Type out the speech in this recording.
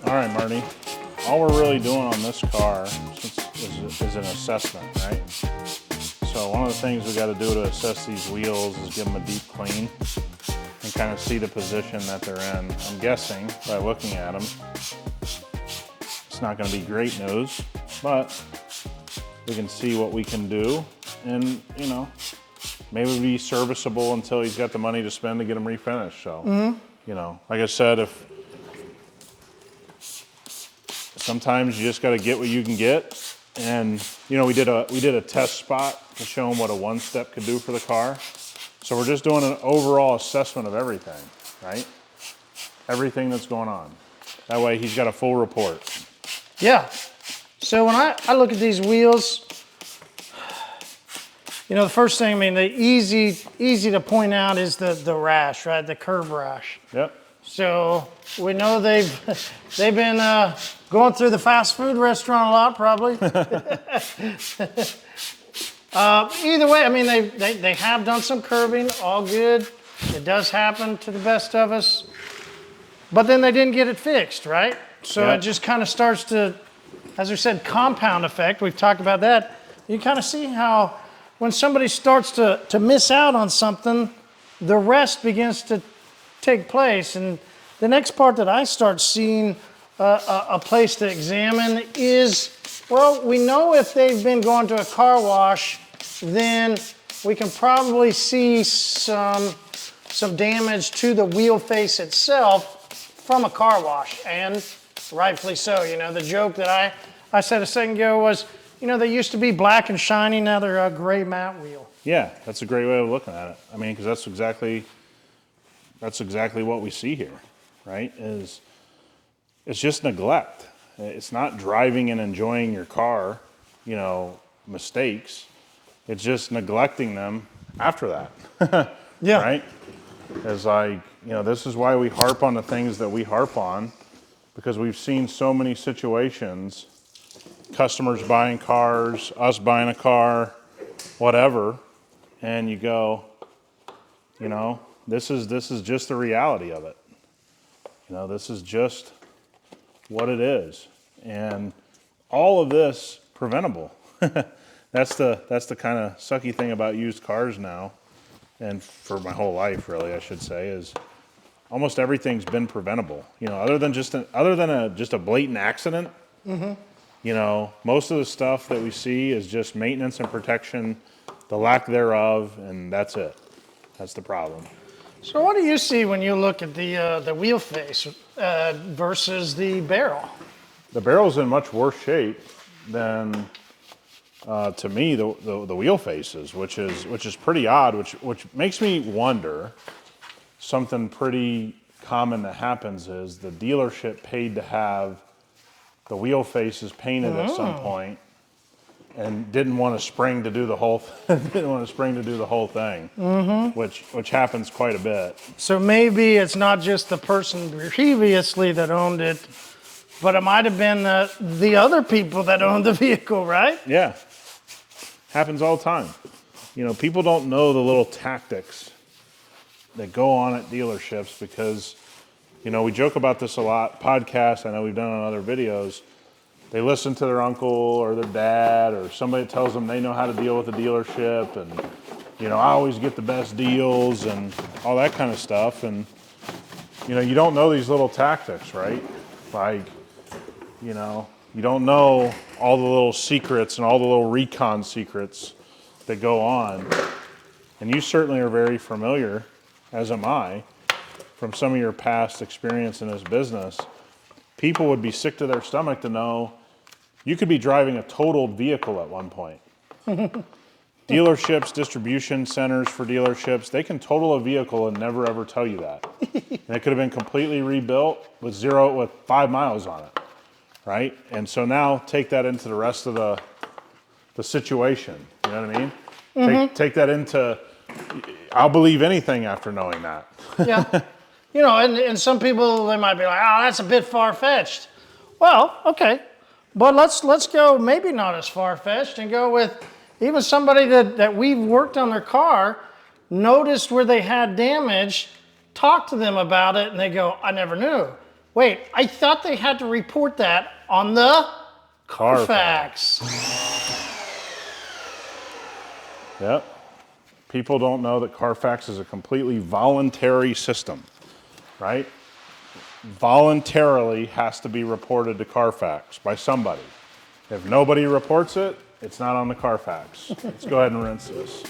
All right, Marty. All we're really doing on this car is an assessment, right? So one of the things we got to do to assess these wheels is give them a deep clean and kind of see the position that they're in. I'm guessing by looking at them, it's not going to be great news, but we can see what we can do, and you know, maybe be serviceable until he's got the money to spend to get them refinished. So, you know, like I said, if sometimes you just got to get what you can get, and you know, we did a test spot to show him what a one-step could do for the car. So we're just doing an overall assessment of everything, right? Everything that's going on. That way he's got a full report. Yeah. So when I look at these wheels, you know, the first thing, I mean, the easy to point out is the rash, right? The curb rash. Yep. So we know they've been going through the fast food restaurant a lot, probably. Either way, I mean, they have done some curbing, all good. It does happen to the best of us. But then they didn't get it fixed, right? So It just kind of starts to, as we said, compound effect. We've talked about that. You kind of see how when somebody starts to miss out on something, the rest begins to take place. And the next part that I start seeing a place to examine is, well, we know if they've been going to a car wash, then we can probably see some damage to the wheel face itself from a car wash, and rightfully so. You know, the joke that I said a second ago was, you know, they used to be black and shiny, now they're a gray matte wheel. Yeah, that's a great way of looking at it. I mean, because that's exactly what we see here, right? It's just neglect. It's not driving and enjoying your car, you know, mistakes. It's just neglecting them after that. Yeah. Right? It's like, you know, this is why we harp on the things that we harp on, because we've seen so many situations, customers buying cars, us buying a car, whatever, and you go, you know, this is just the reality of it. You know, this is just what it is. And all of this preventable. That's the kind of sucky thing about used cars now, and for my whole life, really, I should say, is almost everything's been preventable. You know, other than just a blatant accident. You know, most of the stuff that we see is just maintenance and protection, the lack thereof, and that's it. That's the problem. So what do you see when you look at the wheel face versus the barrel? The barrel's in much worse shape than, to me, the wheel faces, which is pretty odd, which makes me wonder. Something pretty common that happens is the dealership paid to have the wheel faces painted at some point, and didn't want a spring to do the whole thing, which happens quite a bit. So maybe it's not just the person previously that owned it, but it might have been the other people that owned the vehicle, right? Yeah, happens all the time. You know, people don't know the little tactics that go on at dealerships because, you know, we joke about this a lot. Podcasts, I know we've done on other videos. They listen to their uncle or their dad or somebody that tells them they know how to deal with a dealership, and, you know, I always get the best deals and all that kind of stuff. And, you know, you don't know these little tactics, right? Like, you know, you don't know all the little secrets and all the little recon secrets that go on. And you certainly are very familiar, as am I, from some of your past experience in this business. People would be sick to their stomach to know you could be driving a totaled vehicle at one point. Dealerships, distribution centers for dealerships, they can total a vehicle and never ever tell you that. And it could have been completely rebuilt with 5 miles on it, right? And so now take that into the rest of the situation. You know what I mean? Take that into, I'll believe anything after knowing that. Yeah. You know, and some people, they might be like, oh, that's a bit far-fetched. Well, okay. But let's go maybe not as far-fetched and go with even somebody that we've worked on their car, noticed where they had damage, talked to them about it, and they go, I never knew. Wait, I thought they had to report that on the Carfax. Carfax. Yep. People don't know that Carfax is a completely voluntary system, right? Voluntarily has to be reported to Carfax by somebody. If nobody reports it, it's not on the Carfax. Let's go ahead and rinse this.